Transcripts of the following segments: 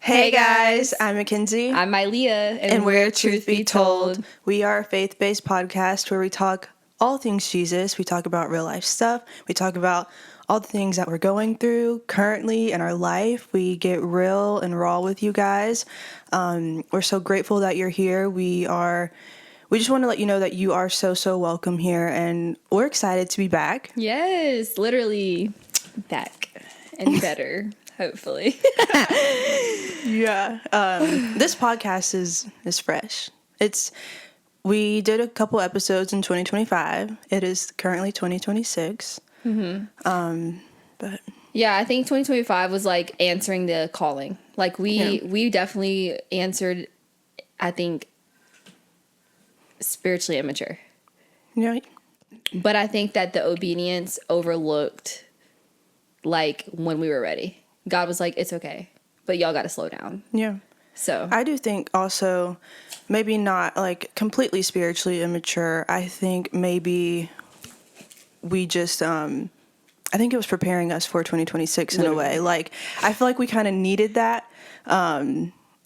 Hey guys, I'm McKenzye. I'm Iliyah, and we're Truth Be Told. We are a faith-based podcast where we talk all things Jesus. We talk about real life stuff. We talk about all the things that we're going through currently in our life. We get real and raw with you guys. We're so grateful that you're here. We just want to let you know that you are so welcome here, and we're excited to be back. Yes, literally back and better. Hopefully. Yeah. This podcast is fresh. We did a couple episodes in 2025. It is currently 2026. Mm-hmm. But yeah, I think 2025 was like answering the calling. Like we definitely answered, I think, spiritually immature. Yeah. But I think that the obedience overlooked like when we were ready. God was like, it's okay, but y'all got to slow down. Yeah. So I do think also maybe not like completely spiritually immature. I think maybe we just, I think it was preparing us for 2026 in a way. Like, I feel like we kind of needed that,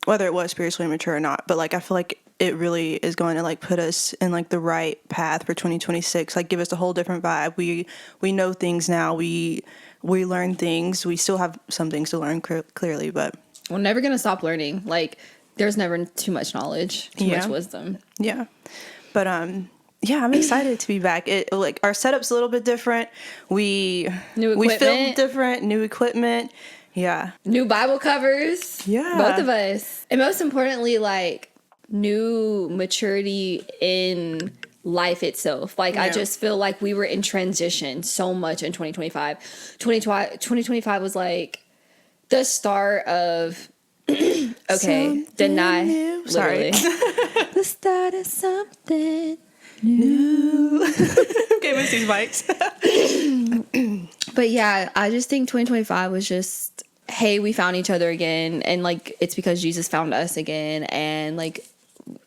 whether it was spiritually immature or not, but like, I feel like it really is going to like put us in like the right path for 2026, like give us a whole different vibe. We know things now. We learn things. We still have some things to learn clearly, but we're never going to stop learning. Like, there's never too much knowledge, too much wisdom. Yeah. But, yeah, I'm excited to be back. Like our setup's a little bit different. We film different, new equipment. Yeah. New Bible covers. Yeah. Both of us. And most importantly, like new maturity in life itself. Like, I just feel like we were in transition so much in 2025. 2025 was like the start of deny. New. Literally. The start of something new. Okay, miss these mics. But yeah, I just think 2025 was just, hey, we found each other again, and like it's because Jesus found us again, and like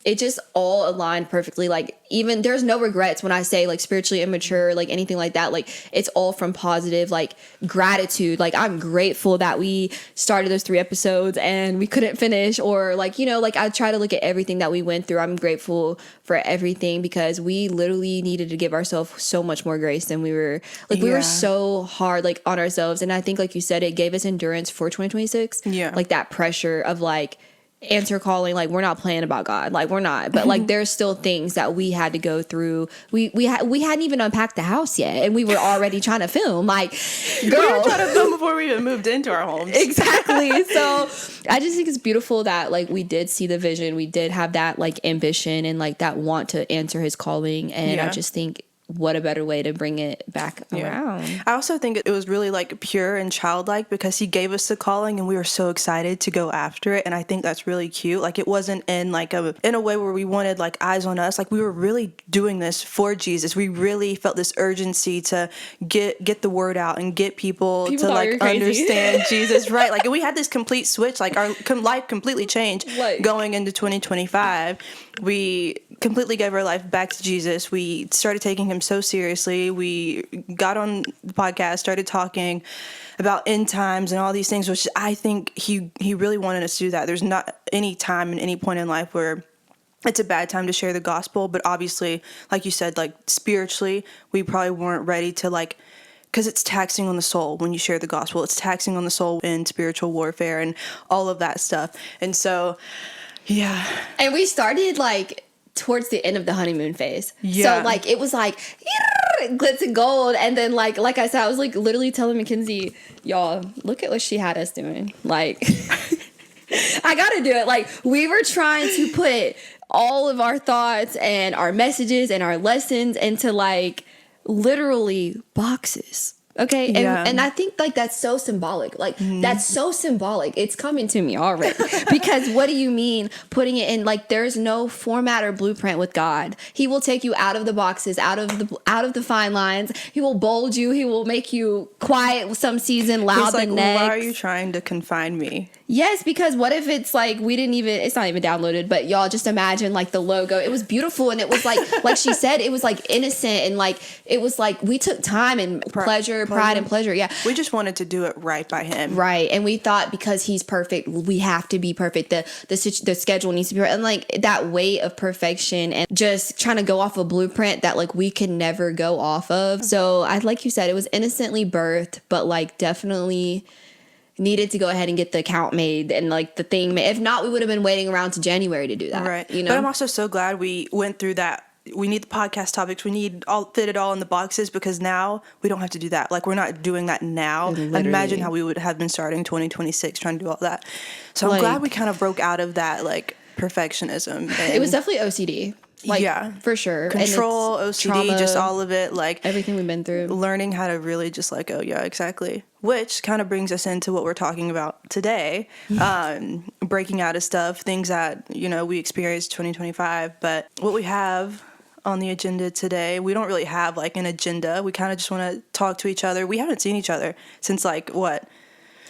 it just all aligned perfectly. Like, even there's no regrets when I say like spiritually immature, like anything like that. Like, it's all from positive, like gratitude. Like, I'm grateful that we started those 3 episodes and we couldn't finish, or like, you know, like I try to look at everything that we went through. I'm grateful for everything because we literally needed to give ourselves so much more grace than we were. Like, we were so hard like on ourselves. And I think, like you said, it gave us endurance for 2026. Yeah. Like that pressure of like, answer calling, like we're not playing about God, like we're not, but like there's still things that we had to go through. We hadn't even unpacked the house yet, and we were already trying to film. Like, girl, we were trying to film before we even moved into our homes. Exactly. So I just think it's beautiful that like we did see the vision, we did have that like ambition and like that want to answer His calling, and I just think, what a better way to bring it back around. I also think it was really like pure and childlike because He gave us the calling and we were so excited to go after it. And I think that's really cute. Like, it wasn't in like in a way where we wanted like eyes on us. Like, we were really doing this for Jesus. We really felt this urgency to get the word out and get people to like understand Jesus. Right. Like, we had this complete switch. Like, our life completely changed going into 2025. We completely gave our life back to Jesus. We started taking Him so seriously. We got on the podcast, started talking about end times and all these things, which I think he really wanted us to do that. There's not any time in any point in life where it's a bad time to share the gospel, but obviously, like you said, like spiritually, we probably weren't ready to like, because it's taxing on the soul when you share the gospel. It's taxing on the soul in spiritual warfare and all of that stuff. And so, yeah. And we started like towards the end of the honeymoon phase. Yeah. So like it was like glitz and gold, and then like I said, I was like literally telling McKenzye, y'all, look at what she had us doing. Like, I gotta do it. Like, we were trying to put all of our thoughts and our messages and our lessons into like literally boxes. Okay. And I think like that's so symbolic. Like, that's so symbolic. It's coming to me already. Because what do you mean putting it in? Like, there's no format or blueprint with God. He will take you out of the boxes, out of the fine lines. He will bold you. He will make you quiet some season, loud the next. Why are you trying to confine me? Yes, because what if it's like it's not even downloaded, but y'all just imagine like the logo. It was beautiful, and it was like she said, it was like innocent, and like it was like we took time and pleasure, pride and pleasure. Yeah. We just wanted to do it right by him. Right. And we thought because he's perfect, we have to be perfect. The schedule needs to be right. And like that weight of perfection and just trying to go off a blueprint that like we can never go off of. So like you said, it was innocently birthed, but like definitely needed to go ahead and get the account made and like the thing made. If not, we would have been waiting around to January to do that. Right. You know? But I'm also so glad we went through that. We need the podcast topics. We need fit it all in the boxes, because now we don't have to do that. Like, we're not doing that now. Literally. Imagine how we would have been starting 2026 trying to do all that. So I'm glad we kind of broke out of that, like, perfectionism. It was definitely OCD. Like, yeah, for sure. Control, OCD, trauma, just all of it. Like, everything we've been through. Learning how to really just like, oh, yeah, exactly. Which kind of brings us into what we're talking about today. Breaking out of stuff, things that, we experienced 2025. But what we have on the agenda today, we don't really have like an agenda. We kind of just want to talk to each other. We haven't seen each other since like what?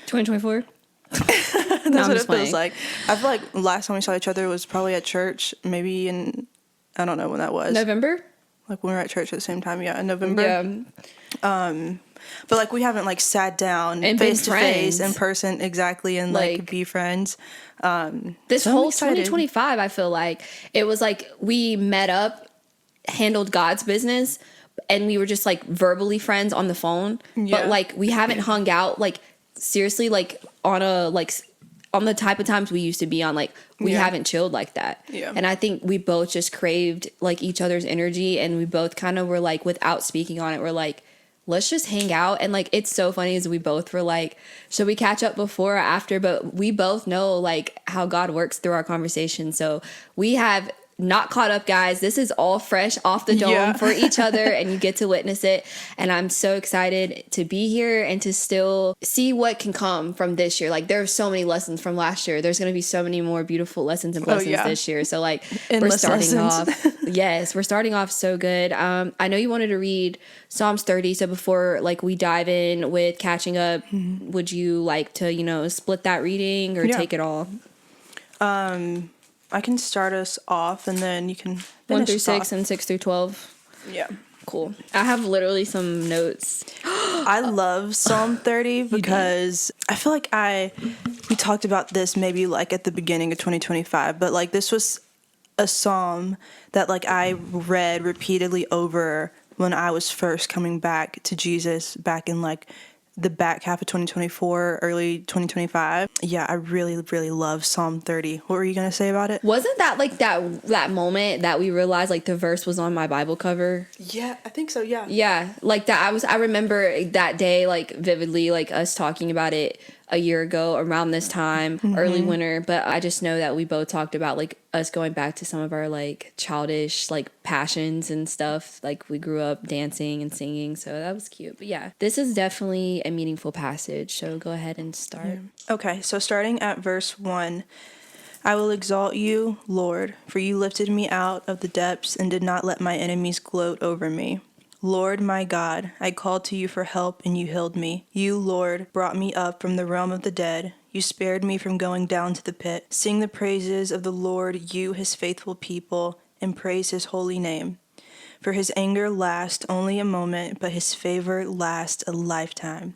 2024? That's what it feels like. I feel like last time we saw each other was probably at church, maybe in, I don't know when that was. November? Like when we were at church at the same time, yeah, in November. Yeah. But like we haven't like sat down and face to face in person, exactly, and like be friends. This whole 2025, I feel like it was like we met up, handled God's business, and we were just like verbally friends on the phone. But like we haven't hung out like seriously like on the type of times we used to be on. Like we haven't chilled like that. And I think we both just craved like each other's energy, and we both kind of were like, without speaking on it, we're like, let's just hang out. And like it's so funny is we both were like, should we catch up before or after? But we both know like how God works through our conversation. So we have not caught up, guys. This is all fresh off the dome for each other, and you get to witness it. And I'm so excited to be here and to still see what can come from this year. Like there are so many lessons from last year. There's going to be so many more beautiful lessons and blessings this year. So like we're starting off. Yes, we're starting off so good. I know you wanted to read Psalms 30. So before like we dive in with catching up, would you like to, split that reading or take it all? I can start us off, and then you can finish 1 through 6 off. and 6 through 12. Yeah. Cool. I have literally some notes. I love Psalm 30 because I feel like we talked about this maybe like at the beginning of 2025, but like this was a psalm that like I read repeatedly over when I was first coming back to Jesus back in like the back half of 2024, early 2025. Yeah, I really, really love Psalm 30. What were you going to say about it? Wasn't that like that moment that we realized like the verse was on my Bible cover? Yeah, I think so, yeah. Yeah, like that. I remember that day like vividly, like us talking about it a year ago around this time, early winter. But I just know that we both talked about like us going back to some of our like childish like passions and stuff. Like we grew up dancing and singing, so that was cute. But yeah, this is definitely a meaningful passage, so go ahead and start. Okay, so starting at verse 1. I will exalt you, Lord, for you lifted me out of the depths and did not let my enemies gloat over me. Lord, my God, I called to you for help, and you healed me. You, Lord, brought me up from the realm of the dead. You spared me from going down to the pit. Sing the praises of the Lord, you, his faithful people, and praise his holy name. For his anger lasts only a moment, but his favor lasts a lifetime.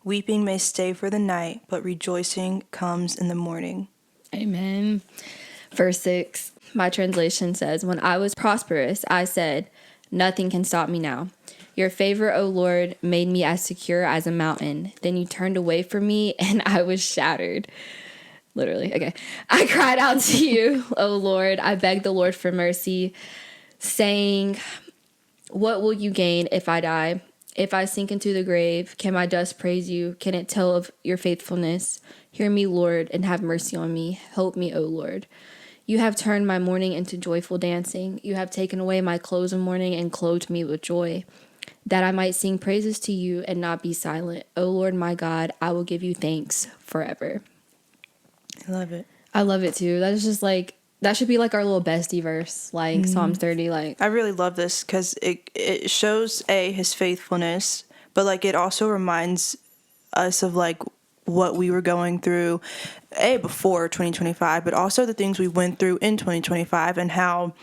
Weeping may stay for the night, but rejoicing comes in the morning. Amen. Verse 6, my translation says, when I was prosperous, I said, nothing can stop me now. Your favor, O Lord, made me as secure as a mountain. Then you turned away from me, and I was shattered. Literally, okay. I cried out to you, O Lord. I begged the Lord for mercy, saying, what will you gain if I die? If I sink into the grave, can my dust praise you? Can it tell of your faithfulness? Hear me, Lord, and have mercy on me. Help me, O Lord. You have turned my mourning into joyful dancing. You have taken away my clothes of mourning and clothed me with joy, that I might sing praises to you and not be silent. O Lord, my God, I will give you thanks forever. I love it. I love it too. That's just like, that should be like our little bestie verse, like Psalms 30. Like I really love this because it shows his faithfulness, but like it also reminds us of like what we were going through before 2025, but also the things we went through in 2025, and how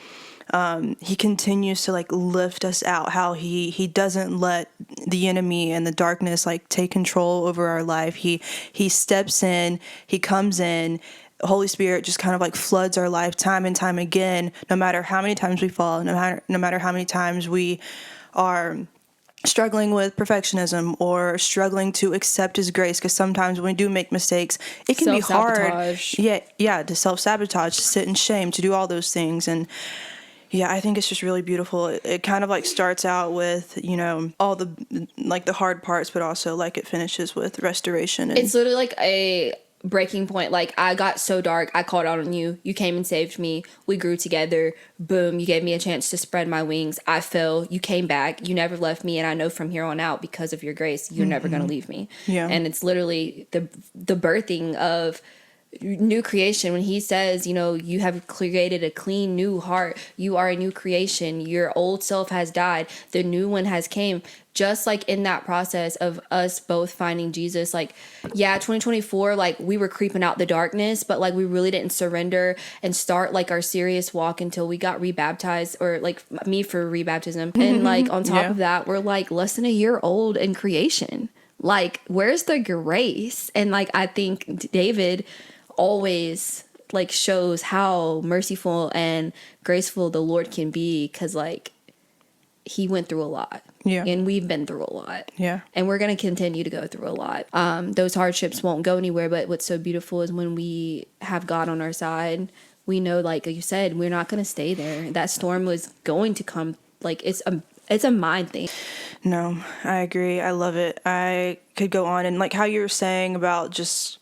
he continues to like lift us out, how he doesn't let the enemy and the darkness like take control over our life. He steps in, he comes in. Holy Spirit just kind of like floods our life time and time again, no matter how many times we fall, no matter how many times we are struggling with perfectionism or struggling to accept his grace, because sometimes when we do make mistakes, it can be hard. Self-sabotage. Yeah, to self-sabotage, to sit in shame, to do all those things. And yeah, I think it's just really beautiful. It kind of like starts out with, you know, all the like the hard parts, but also like it finishes with restoration. And It's literally like a breaking point. Like, I got so dark, I called out on you, you came and saved me, we grew together, boom, you gave me a chance to spread my wings, I fell, you came back, you never left me, and I know from here on out, because of your grace, you're never going to leave me. Yeah. And it's literally the birthing of new creation. When he says, you know, you have created a clean new heart, you are a new creation, your old self has died, the new one has came. Just like in that process of us both finding Jesus, like, yeah, 2024, like we were creeping out the darkness, but like we really didn't surrender and start like our serious walk until we got rebaptized, or like me for rebaptism. And like on top of that, we're like less than a year old in creation. Like, where's the grace? And like, I think David always like shows how merciful and graceful the Lord can be, because like he went through a lot. Yeah. And we've been through a lot. Yeah. And we're going to continue to go through a lot. Those hardships won't go anywhere, but what's so beautiful is when we have God on our side, we know, like you said, we're not going to stay there. That storm was going to come. Like, it's a mind thing. No, I agree. I love it. I could go on, and like how you were saying about just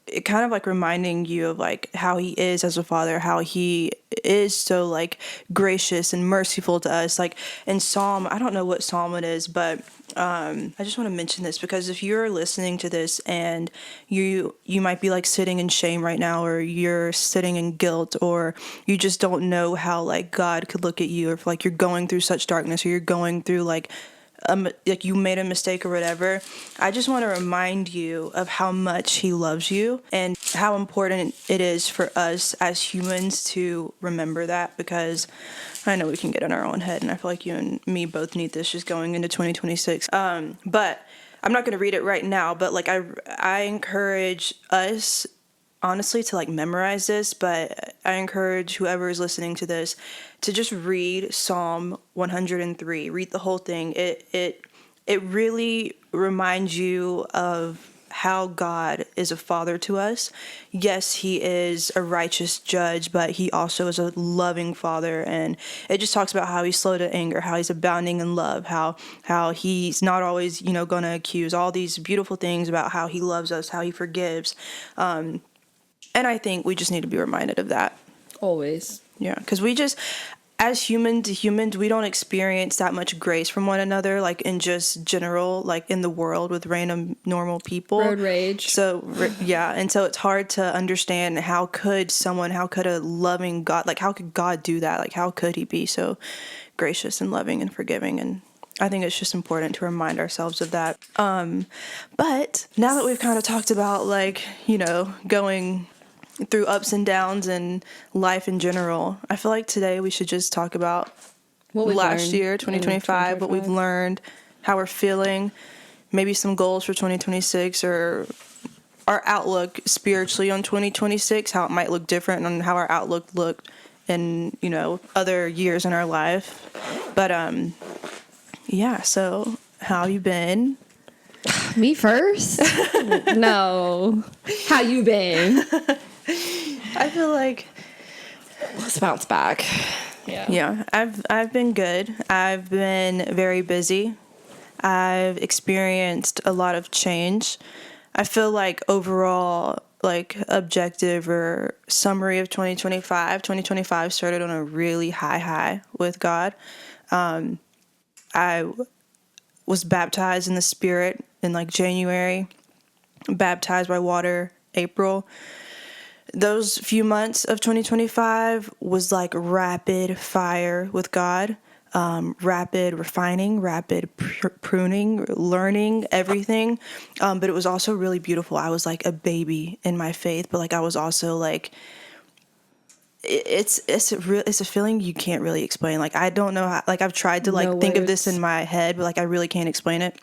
it kind of like reminding you of like how he is as a father, how he is so like gracious and merciful to us. Like in Psalm, I don't know what Psalm it is, but I just want to mention this because if you're listening to this and you might be like sitting in shame right now, or you're sitting in guilt, or you just don't know how like God could look at you, or if like you're going through such darkness, or you're going through like you made a mistake or whatever, I just want to remind you of how much he loves you and how important it is for us as humans to remember that, because I know we can get in our own head, and I feel like you and me both need this just going into 2026. But I'm not going to read it right now, but like I encourage us honestly to like memorize this, but I encourage whoever is listening to this to just read Psalm 103. Read the whole thing. It really reminds you of how God is a father to us. Yes, he is a righteous judge, but he also is a loving father. And it just talks about how he's slow to anger, how he's abounding in love, how he's not always, going to accuse, all these beautiful things about how he loves us, how he forgives. And I think we just need to be reminded of that. Always. Yeah, because we just, as human to humans, we don't experience that much grace from one another, like in just general, like in the world with random normal people. Road rage. So, yeah, and so it's hard to understand how could a loving God, like how could God do that? Like how could he be so gracious and loving and forgiving? And I think it's just important to remind ourselves of that. But now that we've kind of talked about like, going through ups and downs and life in general, I feel like today we should just talk about What we last year, 2025, what we've learned, how we're feeling, maybe some goals for 2026, or our outlook spiritually on 2026, how it might look different and how our outlook looked in, other years in our life. But yeah, so how you been? Me first? No. How you been? I feel like Let's bounce back. Yeah, I've been good. I've been very busy. I've experienced a lot of change. I feel like overall, like objective or summary of 2025 started on a really high with God. I was baptized in the Spirit in like January, baptized by water April. Those few months of 2025 was like rapid fire with God. rapid refining, rapid pruning, learning everything. But it was also really beautiful. I was like a baby in my faith, but like I was also like, it's a feeling you can't really explain. Like I don't know how, like I've tried to like No think of this words. in my head, but like I really can't explain it.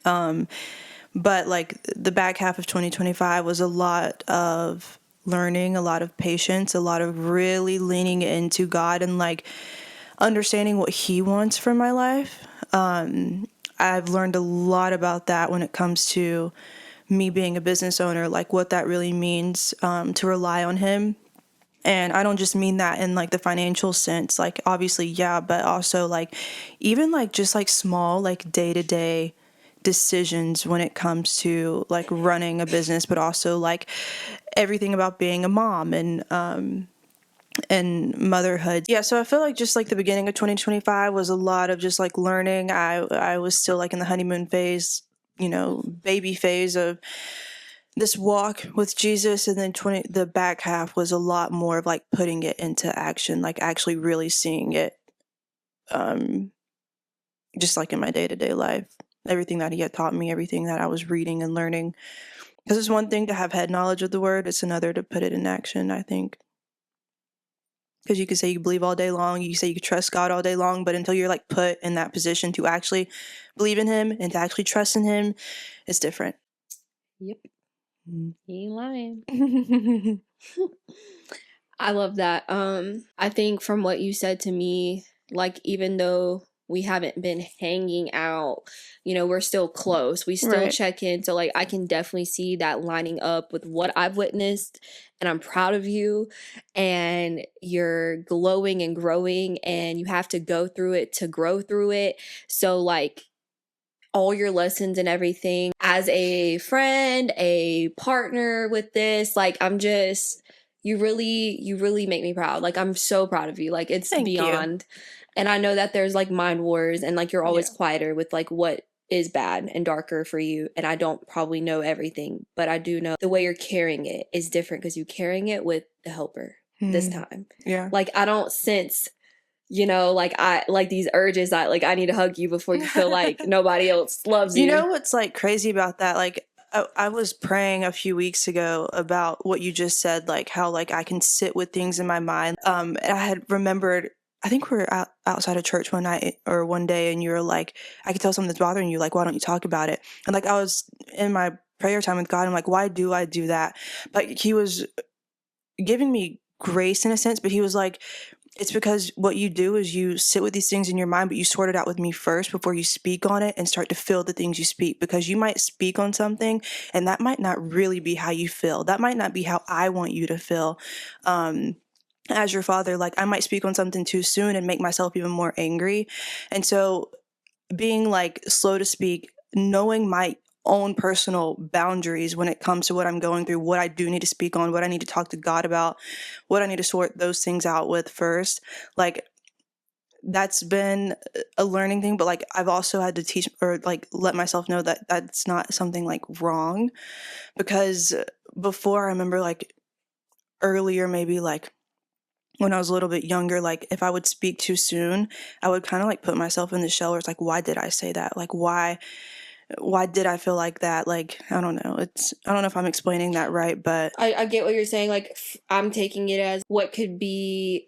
But like the back half of 2025 was a lot of learning, a lot of patience, a lot of really leaning into God and like understanding what He wants from my life. I've learned a lot about that when it comes to me being a business owner, like what that really means, to rely on Him. And I don't just mean that in like the financial sense, like obviously, yeah, but also like even like just like small, like day to day decisions when it comes to like running a business, but also like everything about being a mom and motherhood. Yeah, so I feel like just like the beginning of 2025 was a lot of just like learning. I was still like in the honeymoon phase, baby phase of this walk with Jesus, and then the back half was a lot more of like putting it into action, like actually really seeing it, just like in my day-to-day life. Everything that He had taught me, everything that I was reading and learning. Because it's one thing to have head knowledge of the word, it's another to put it in action, I think. Because you could say you believe all day long, you say you trust God all day long, but until you're like put in that position to actually believe in Him and to actually trust in Him, it's different. Yep. You ain't lying. I love that. I think from what you said to me, like even though we haven't been hanging out, we're still close. We still Right. check in. So like I can definitely see that lining up with what I've witnessed, and I'm proud of you, and you're glowing and growing, and you have to go through it to grow through it. So like all your lessons and everything as a friend, a partner with this, like you really make me proud. Like I'm so proud of you. Like it's Thank you. beyond. And I know that there's like mind wars and like you're always quieter with like what is bad and darker for you. And I don't probably know everything, but I do know the way you're carrying it is different because you're carrying it with the helper this time. Yeah. Like I don't sense like I like these urges that like I need to hug you before you feel like nobody else loves you. You know what's like crazy about that? Like I was praying a few weeks ago about what you just said, like how like I can sit with things in my mind. And I had remembered, I think we were outside of church one night or one day, and you were like, I could tell something's bothering you. Like, why don't you talk about it? And like I was in my prayer time with God. I'm like, why do I do that? Like He was giving me grace in a sense, but He was like, it's because what you do is you sit with these things in your mind, but you sort it out with me first before you speak on it and start to feel the things you speak, because you might speak on something and that might not really be how you feel. That might not be how I want you to feel. As your father, like I might speak on something too soon and make myself even more angry. And so being like slow to speak, knowing my own personal boundaries when it comes to what I'm going through, what I do need to speak on, what I need to talk to God about, what I need to sort those things out with first. Like that's been a learning thing, but like I've also had to teach or like let myself know that that's not something like wrong, because before I remember like earlier, maybe like when I was a little bit younger, like if I would speak too soon, I would kind of like put myself in the shell where it's like, why did I say that? Like, why did I feel like that? Like, I don't know. I don't know if I'm explaining that right, but I get what you're saying. Like, I'm taking it as what could be,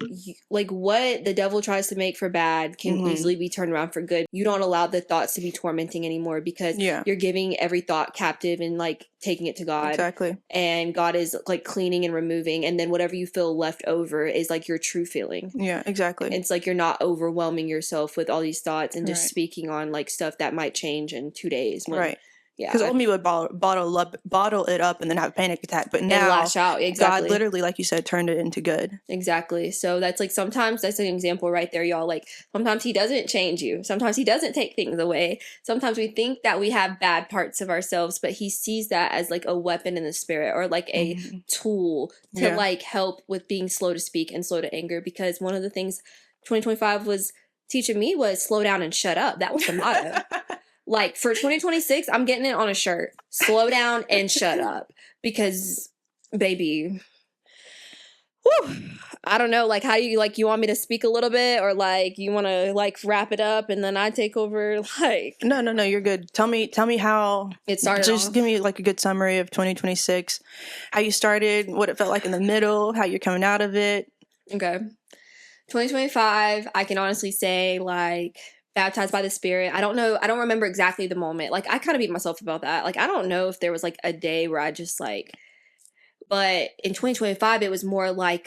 like, what the devil tries to make for bad can easily be turned around for good. You don't allow the thoughts to be tormenting anymore because you're giving every thought captive and, like, taking it to God. Exactly. And God is, like, cleaning and removing. And then whatever you feel left over is, like, your true feeling. Yeah, exactly. It's like you're not overwhelming yourself with all these thoughts and just speaking on, like, stuff that might change in 2 days. Right. Yeah, because old me would bottle it up and then have a panic attack. But now, and lash out. Exactly. God literally, like you said, turned it into good. Exactly. So that's like sometimes that's an example right there, y'all. Like sometimes He doesn't change you. Sometimes He doesn't take things away. Sometimes we think that we have bad parts of ourselves, but He sees that as like a weapon in the spirit or like a tool to like help with being slow to speak and slow to anger. Because one of the things 2025 was teaching me was slow down and shut up. That was the motto. Like for 2026, I'm getting it on a shirt. Slow down and shut up. Because, baby, whew, I don't know, like, how you want me to speak a little bit, or like you want to like wrap it up and then I take over? Like, No, you're good. Tell me how it started just off. give me like a good summary of 2026, how you started, what it felt like in the middle, how you're coming out of it. Okay. 2025, I can honestly say, like, baptized by the Spirit. I don't know. I don't remember exactly the moment. Like, I kind of beat myself about that. Like, I don't know if there was like a day where I just like, but in 2025, it was more like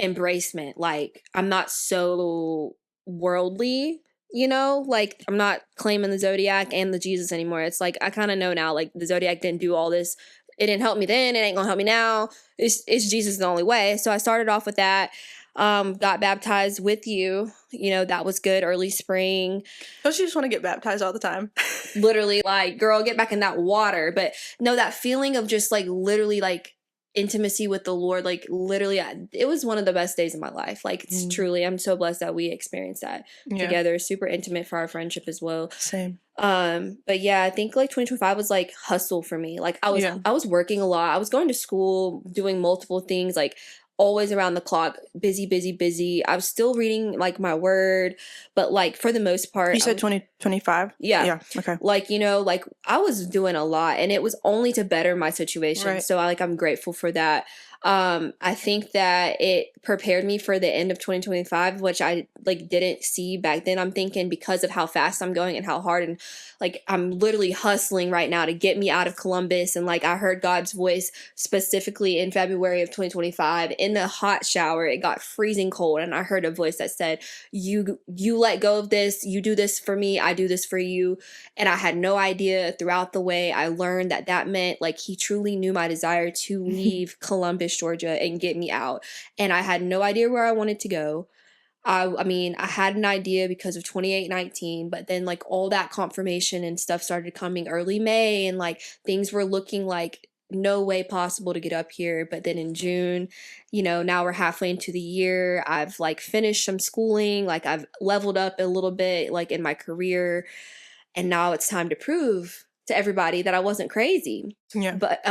embracement. Like, I'm not so worldly, like I'm not claiming the Zodiac and the Jesus anymore. It's like, I kind of know now, like, the Zodiac didn't do all this. It didn't help me then. It ain't gonna help me now. It's Jesus the only way. So I started off with that. Got baptized with you. That was good. Early spring. Don't you just want to get baptized all the time? Literally, like, girl, get back in that water. But no, that feeling of just like literally like intimacy with the Lord, like literally, it was one of the best days of my life. Like, it's truly, I'm so blessed that we experienced that together. Super intimate for our friendship as well. Same. But yeah, I think like 2025 was like hustle for me. Like, I was working a lot. I was going to school, doing multiple things, like always around the clock, busy. I was still reading like my word, but like for the most part, you said 2025. Yeah. Okay. Like, like I was doing a lot, and it was only to better my situation. Right. So I'm grateful for that. I think that it prepared me for the end of 2025, which I like didn't see back then. I'm thinking because of how fast I'm going and how hard, and like I'm literally hustling right now to get me out of Columbus. And like I heard God's voice specifically in February of 2025 in the hot shower. It got freezing cold, and I heard a voice that said, you let go of this, you do this for me, I do this for you. And I had no idea. Throughout the way, I learned that meant like he truly knew my desire to leave Columbus, Georgia, and get me out. And I had no idea where I wanted to go. I mean, I had an idea because of 2819, but then like all that confirmation and stuff started coming early May, and like things were looking like no way possible to get up here. But then in June, now we're halfway into the year. I've like finished some schooling, like I've leveled up a little bit like in my career, and now it's time to prove to everybody that I wasn't crazy. Yeah. But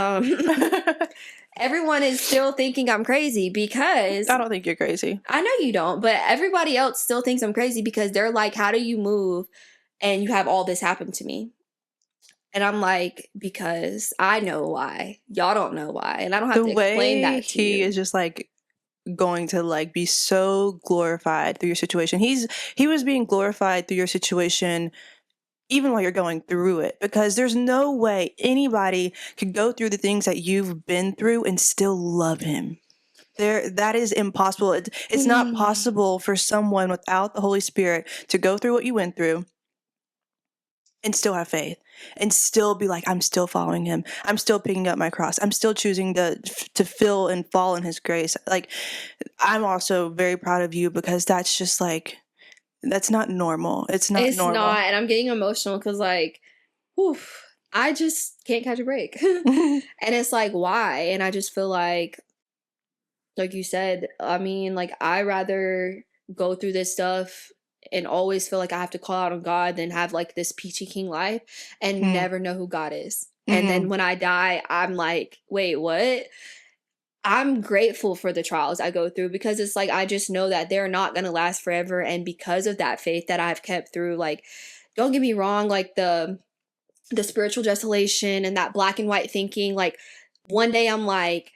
everyone is still thinking I'm crazy because I don't think you're crazy. I know you don't, but everybody else still thinks I'm crazy because they're like, how do you move and you have all this happen to me? And I'm like, because I know why. Y'all don't know why. And I don't have to explain that to you. He is just like going to like be so glorified through your situation. He was being glorified through your situation even while you're going through it, because there's no way anybody could go through the things that you've been through and still love him. That is impossible. It's not possible for someone without the Holy Spirit to go through what you went through and still have faith and still be like, I'm still following him. I'm still picking up my cross. I'm still choosing to feel and fall in his grace. Like, I'm also very proud of you, because that's just like, that's not normal. It's not normal. Not, and I'm getting emotional because like, whew, I just can't catch a break. And it's like, why? And I just feel like you said, I mean, like, I rather go through this stuff and always feel like I have to call out on God than have like this peachy king life and never know who God is. And then when I die, I'm like, wait, what? I'm grateful for the trials I go through, because it's like, I just know that they're not going to last forever. And because of that faith that I've kept through, like, don't get me wrong, like the spiritual desolation and that black and white thinking, like one day I'm like,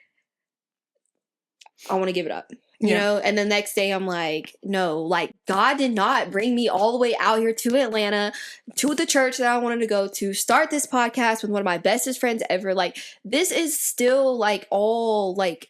I want to give it up, you know? And the next day I'm like, no, like God did not bring me all the way out here to Atlanta, to the church that I wanted to go to, start this podcast with one of my bestest friends ever. Like, this is still like all like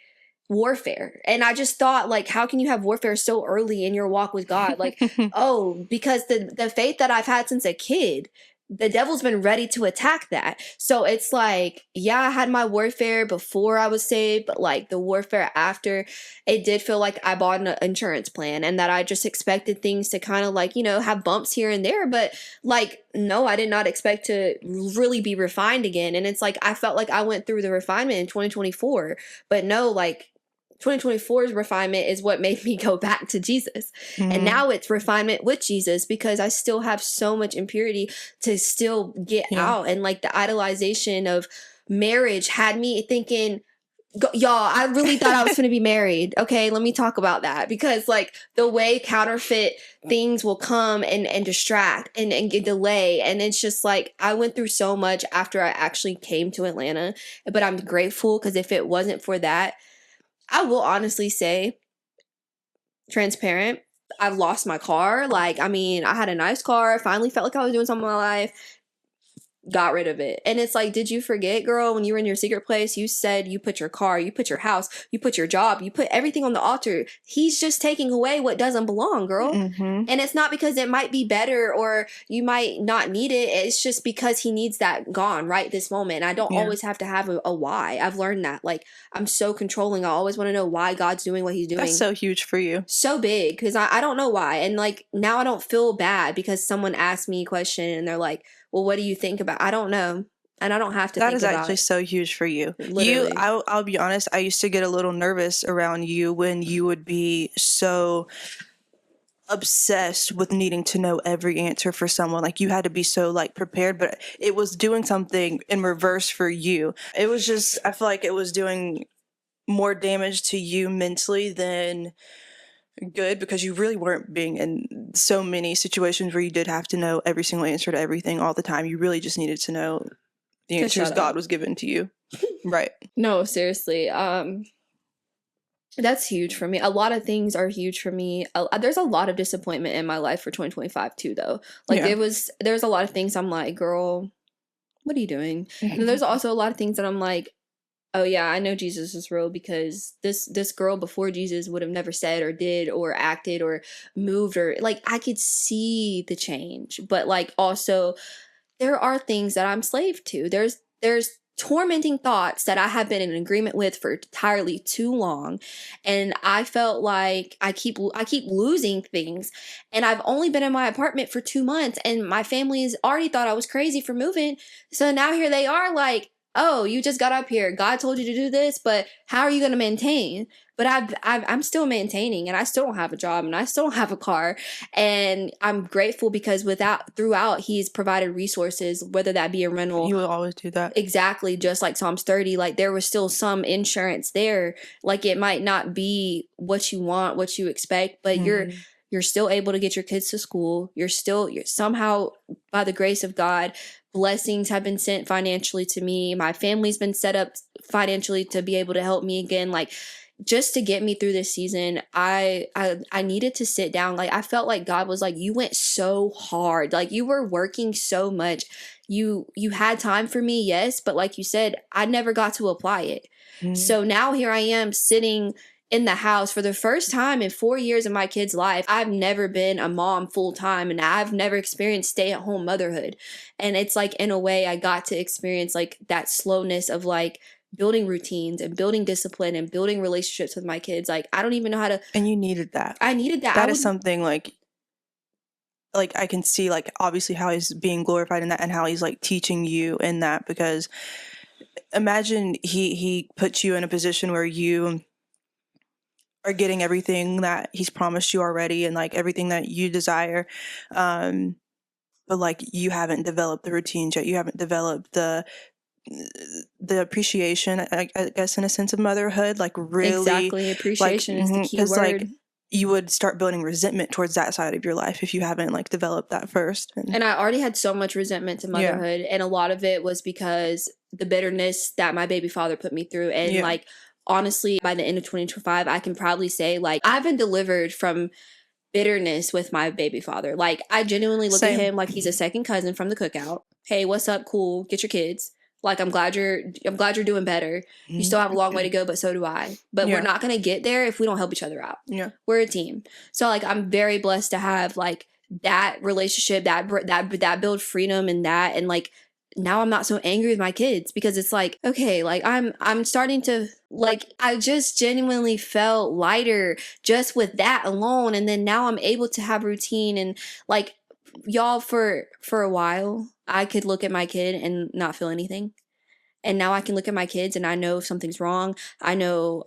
warfare. And I just thought, like, how can you have warfare so early in your walk with God? Like, oh, because the faith that I've had since a kid, the devil's been ready to attack that. So it's like, yeah, I had my warfare before I was saved, but like the warfare after, it did feel like I bought an insurance plan and that I just expected things to kind of like, have bumps here and there. But like, no, I did not expect to really be refined again. And it's like, I felt like I went through the refinement in 2024, but no, like 2024's refinement is what made me go back to Jesus. And now it's refinement with Jesus, because I still have so much impurity to still get out. And like the idolization of marriage had me thinking, Y'all, I really thought I was going to be married. Okay, let me talk about that, because like the way counterfeit things will come and distract and get delay, and it's just like I went through so much after I actually came to Atlanta, but I'm grateful, because if it wasn't for that, I will honestly say, transparent, I've lost my car. Like, I mean, I had a nice car, finally felt like I was doing something in my life, got rid of it. And it's like, did you forget, girl, when you were in your secret place, you said you put your car, you put your house, you put your job, you put everything on the altar. He's just taking away what doesn't belong, girl. Mm-hmm. And it's not because it might be better or you might not need it. It's just because he needs that gone right this moment. And I don't always have to have a why. I've learned that. Like, I'm so controlling. I always want to know why God's doing what he's doing. That's so huge for you. So big, because I don't know why. And like, now I don't feel bad because someone asked me a question and they're like, well, what do you think about? I don't know. And I don't have to That think is about actually it. so huge for you. Literally. I'll be honest, I used to get a little nervous around you when you would be so obsessed with needing to know every answer for someone. Like, you had to be so like prepared, but it was doing something in reverse for you. It was just, I feel like it was doing more damage to you mentally than good, because you really weren't being in so many situations where you did have to know every single answer to everything all the time. You really just needed to know the To answers shut God up. was given to you. Right. No, seriously. That's huge for me. A lot of things are huge for me. There's a lot of disappointment in my life for 2025 too, though. Like, Yeah. there's a lot of things I'm like, girl, what are you doing? And there's also a lot of things that I'm like, oh yeah, I know Jesus is real, because this girl before Jesus would have never said or did or acted or moved, or like, I could see the change. But like, also there are things that I'm slave to. There's tormenting thoughts that I have been in agreement with for entirely too long, and I felt like I keep losing things. And I've only been in my apartment for 2 months, and my family has already thought I was crazy for moving. So now here they are, like, oh, you just got up here. God told you to do this, but how are you going to maintain? But I'm still maintaining, and I still don't have a job, and I still don't have a car. And I'm grateful because throughout, he's provided resources, whether that be a rental. You will always do that. Exactly, just like Psalms 30, like there was still some insurance there. Like, it might not be what you want, what you expect, but you're still able to get your kids to school. You're somehow, by the grace of God, blessings have been sent financially to me. My family's been set up financially to be able to help me again. Like, just to get me through this season, I needed to sit down. Like, I felt like God was like, you went so hard. Like, you were working so much. You had time for me, yes, but like you said, I never got to apply it. So now here I am sitting in the house for the first time in 4 years of my kid's life. I've never been a mom full time, and I've never experienced stay-at-home motherhood. And it's like, in a way, I got to experience like that slowness of like building routines and building discipline and building relationships with my kids. Like, I don't even know how to. And you needed that. I needed that. That is something like I can see, like, obviously how he's being glorified in that, and how he's like teaching you in that, because imagine he puts you in a position where you are getting everything that he's promised you already, and like everything that you desire, but like you haven't developed the routines yet. You haven't developed the appreciation, I guess, in a sense, of motherhood. Like, really, exactly, appreciation is the key word. Like, you would start building resentment towards that side of your life if you haven't like developed that first. And I already had so much resentment to motherhood, and a lot of it was because the bitterness that my baby father put me through. And like, honestly, by the end of 2025, I can proudly say, like, I've been delivered from bitterness with my baby father. Like, I genuinely look at him like he's a second cousin from the cookout. Hey, what's up? Cool. Get your kids. Like, I'm glad you're doing better. You still have a long way to go, but so do I. But we're not going to get there if we don't help each other out. Yeah. We're a team. So like, I'm very blessed to have like that relationship, that build freedom in that. And like, now I'm not so angry with my kids, because it's like, okay, like I'm starting to, like, I just genuinely felt lighter just with that alone. And then now I'm able to have routine. And like, y'all, for a while, I could look at my kid and not feel anything. And now I can look at my kids and I know if something's wrong. I know,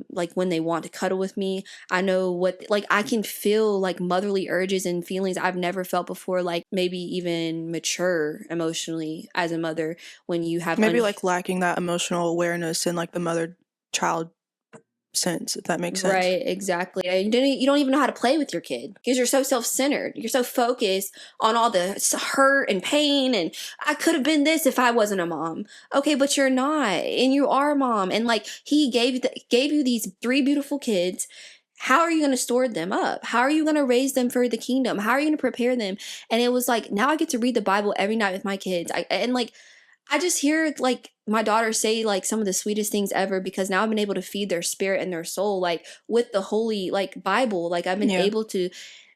like, when they want to cuddle with me. I know what, like, I can feel like motherly urges and feelings I've never felt before. Like, maybe even mature emotionally as a mother when you have maybe like lacking that emotional awareness in like the mother child sense, if that makes sense. Right, exactly. You don't even know how to play with your kid because you're so self-centered. You're so focused on all the hurt and pain and I could have been this if I wasn't a mom. Okay, but you're not, and you are a mom. And like he gave you these 3 beautiful kids. How are you going to store them up? How are you going to raise them for the kingdom? How are you going to prepare them? And it was like, now I get to read the Bible every night with my kids. I just hear like my daughter say like some of the sweetest things ever because now I've been able to feed their spirit and their soul like with the holy like Bible. Like I've been able to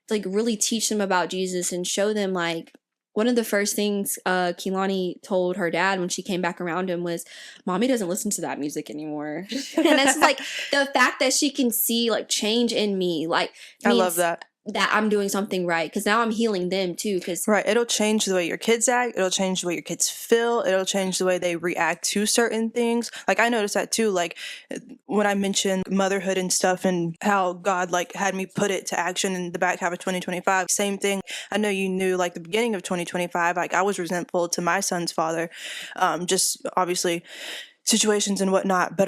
like really teach them about Jesus and show them like one of the first things Kehlani told her dad when she came back around him was, Mommy doesn't listen to that music anymore. And it's like the fact that she can see like change in me, like I love that I'm doing something right because now I'm healing them too. Because right, it'll change the way your kids act. It'll change the way your kids feel. It'll change the way they react to certain things. Like I noticed that too. Like when I mentioned motherhood and stuff and how God like had me put it to action in the back half of 2025. Same thing. I know you knew like the beginning of 2025. Like I was resentful to my son's father, just obviously situations and whatnot. But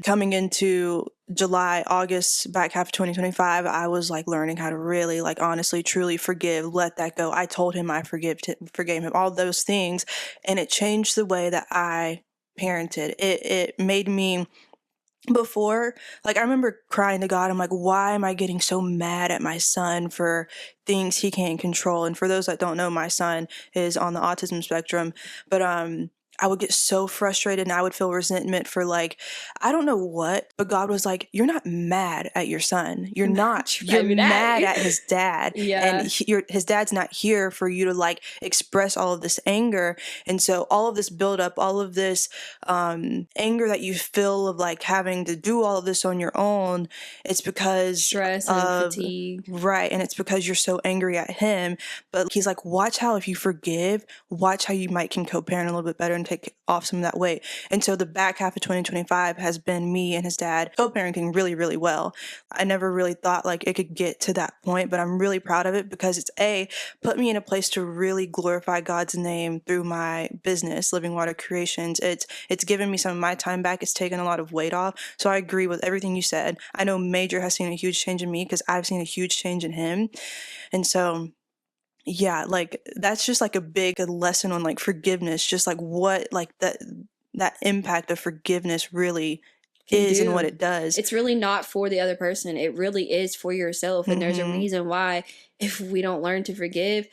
coming into July, August, back half of 2025, I was like learning how to really like honestly, truly forgive, let that go. I told him I forgave him, all those things. And it changed the way that I parented. It made me before, like I remember crying to God. I'm like, why am I getting so mad at my son for things he can't control? And for those that don't know, my son is on the autism spectrum, but I would get so frustrated and I would feel resentment for like, I don't know what, but God was like, you're not mad at your son. You're not. You're mad at his dad. Yeah. And his dad's not here for you to like express all of this anger. And so all of this buildup, all of this anger that you feel of like having to do all of this on your own, it's because stress and fatigue. Right. And it's because you're so angry at him. But he's like, watch how if you forgive, watch how you might can co-parent a little bit better and take off some of that weight. And so the back half of 2025 has been me and his dad co-parenting really, really well. I never really thought like it could get to that point, but I'm really proud of it because it's put me in a place to really glorify God's name through my business, Living Water Creations. It's given me some of my time back. It's taken a lot of weight off. So I agree with everything you said. I know Major has seen a huge change in me because I've seen a huge change in him. And so yeah, like that's just like a big lesson on like forgiveness, just like what like that impact of forgiveness really is and what it does. It's really not for the other person. It really is for yourself. And there's a reason why if we don't learn to forgive,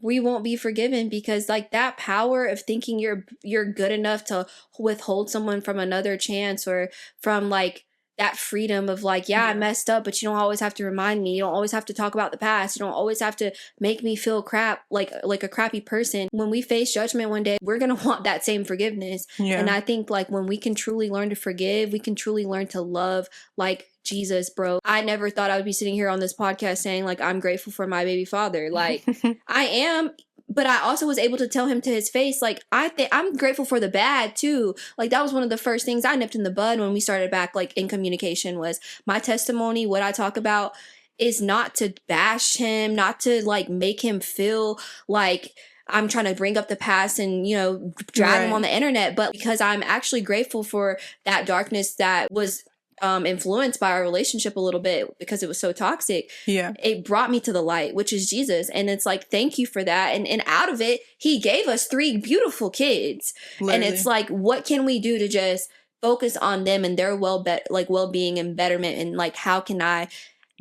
we won't be forgiven because like that power of thinking you're good enough to withhold someone from another chance or from like that freedom of like, I messed up, but you don't always have to remind me. You don't always have to talk about the past. You don't always have to make me feel crap, like a crappy person. When we face judgment one day, we're going to want that same forgiveness. Yeah. And I think like when we can truly learn to forgive, we can truly learn to love like Jesus, bro. I never thought I would be sitting here on this podcast saying like, I'm grateful for my baby father. Like I am. But I also was able to tell him to his face, like, I'm grateful for the bad, too. Like, that was one of the first things I nipped in the bud when we started back, like, in communication was my testimony, what I talk about is not to bash him, not to, like, make him feel like I'm trying to bring up the past and, you know, drag him on the internet. But because I'm actually grateful for that darkness that was influenced by our relationship a little bit because it was so toxic. Yeah. It brought me to the light, which is Jesus. And it's like, thank you for that. And out of it, he gave us 3 beautiful kids. Literally. And it's like, what can we do to just focus on them and their well-being and betterment? And like, how can I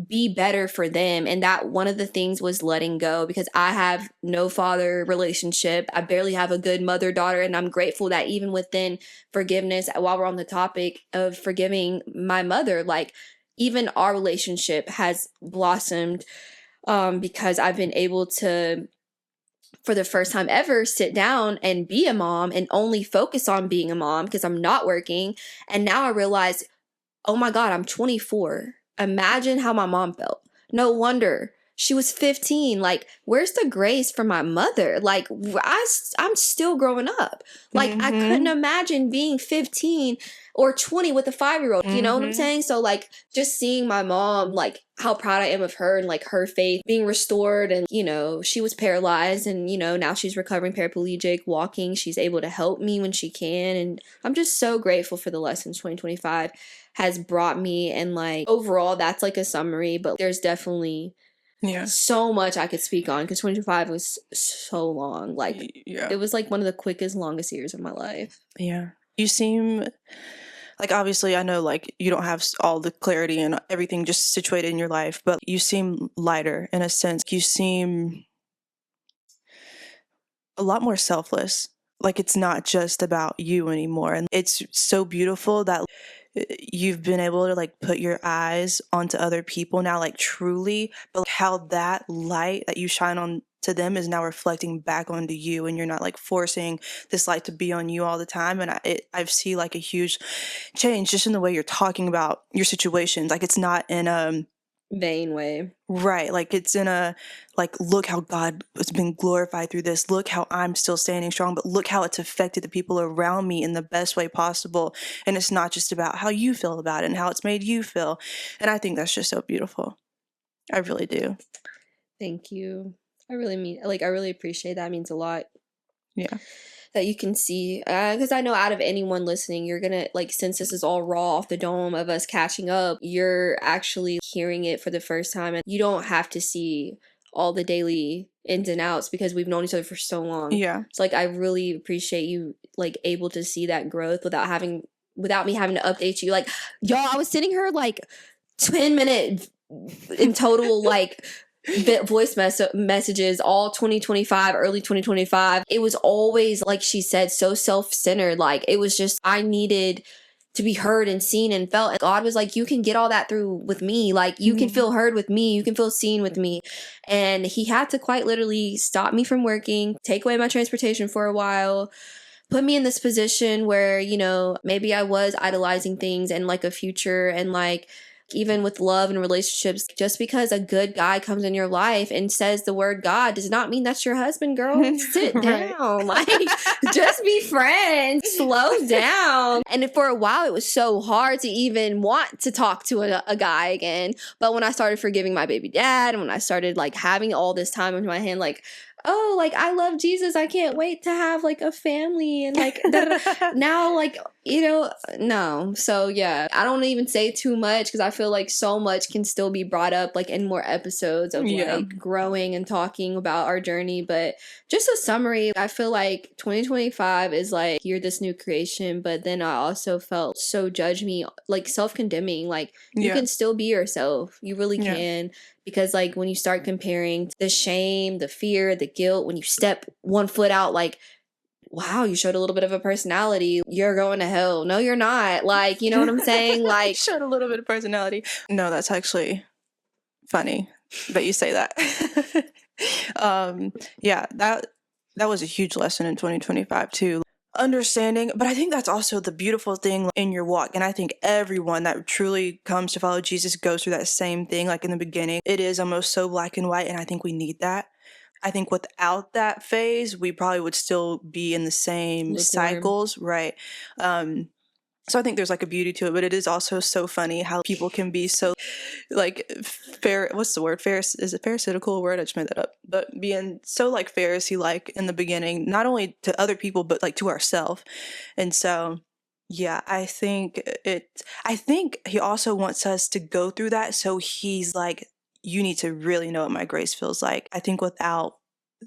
be better for them? And that one of the things was letting go because I have no father relationship. I barely have a good mother-daughter. And I'm grateful that even within forgiveness, while we're on the topic of forgiving my mother, like even our relationship has blossomed because I've been able to, for the first time ever, sit down and be a mom and only focus on being a mom because I'm not working. And now I realize, oh my God, I'm 24. Imagine how my mom felt. No wonder she was 15. Like, where's the grace for my mother? Like, I'm still growing up. Like, I couldn't imagine being 15 or 20 with a 5-year-old. You know what I'm saying? So, like, just seeing my mom, like, how proud I am of her and, like, her faith being restored. And, you know, she was paralyzed and, you know, now she's recovering paraplegic, walking. She's able to help me when she can. And I'm just so grateful for the lessons 2025 has brought me. And, like, overall, that's, like, a summary. But there's definitely so much I could speak on because 2025 was so long. Like, it was, like, one of the quickest, longest years of my life. Yeah. You seem... like, obviously, I know, like, you don't have all the clarity and everything just situated in your life, but you seem lighter in a sense. You seem a lot more selfless. Like, it's not just about you anymore. And it's so beautiful that you've been able to, like, put your eyes onto other people now, like, truly, but how that light that you shine on to them is now reflecting back onto you, and you're not, like, forcing this light to be on you all the time. And I see, like, a huge change just in the way you're talking about your situations. Like, it's not in a vain way. Right. Like, it's in a, like, look how God has been glorified through this. Look how I'm still standing strong, but look how it's affected the people around me in the best way possible. And it's not just about how you feel about it and how it's made you feel. And I think that's just so beautiful. I really do. Thank you. I really appreciate that. It means a lot. Yeah. That you can see, because I know out of anyone listening, you're gonna, like, since this is all raw off the dome of us catching up, you're actually hearing it for the first time, and you don't have to see all the daily ins and outs because we've known each other for so long. Yeah. So, like, I really appreciate you, like, able to see that growth without me having to update you. Like, y'all, I was sending her, like, 10-minute in total, like, voice messages all 2025, early 2025. It was always, like she said, so self-centered. Like, it was just, I needed to be heard and seen and felt. And God was like, you can get all that through with me. Like, you can feel heard with me. You can feel seen with me. And he had to quite literally stop me from working, take away my transportation for a while, put me in this position where, you know, maybe I was idolizing things and, like, a future and, like, even with love and relationships, just because a good guy comes in your life and says the word God does not mean that's your husband, girl. Sit down. Like, just be friends. Slow down. And for a while, it was so hard to even want to talk to a guy again. But when I started forgiving my baby dad, and when I started, like, having all this time in my hand, like, oh, like, I love Jesus. I can't wait to have, like, a family and, like, now, like, you know, no. So, yeah, I don't even say too much because I feel like so much can still be brought up, like, in more episodes of, like, growing and talking about our journey. But just a summary, I feel like 2025 is, like, you're this new creation. But then I also felt so judge me, like, self-condemning. Like, you can still be yourself. You really can. Because, like, when you start comparing the shame, the fear, the guilt, when you step one foot out, like, wow, you showed a little bit of a personality. You're going to hell. No, you're not. Like, you know what I'm saying? Like, showed a little bit of personality. No, that's actually funny that you say that. Yeah, that was a huge lesson in 2025 too. Understanding, but I think that's also the beautiful thing in your walk, and I think everyone that truly comes to follow Jesus goes through that same thing. Like, in the beginning, it is almost so black and white, and I think we need that. I think without that phase, we probably would still be in the same cycles, right? So I think there's, like, a beauty to it, but it is also so funny how people can be so, like, what's the word? Is it pharisaical word? I just made that up. But being so, like, Pharisee-like in the beginning, not only to other people, but, like, to ourselves. And so, yeah, I think he also wants us to go through that. So he's like, you need to really know what my grace feels like. I think without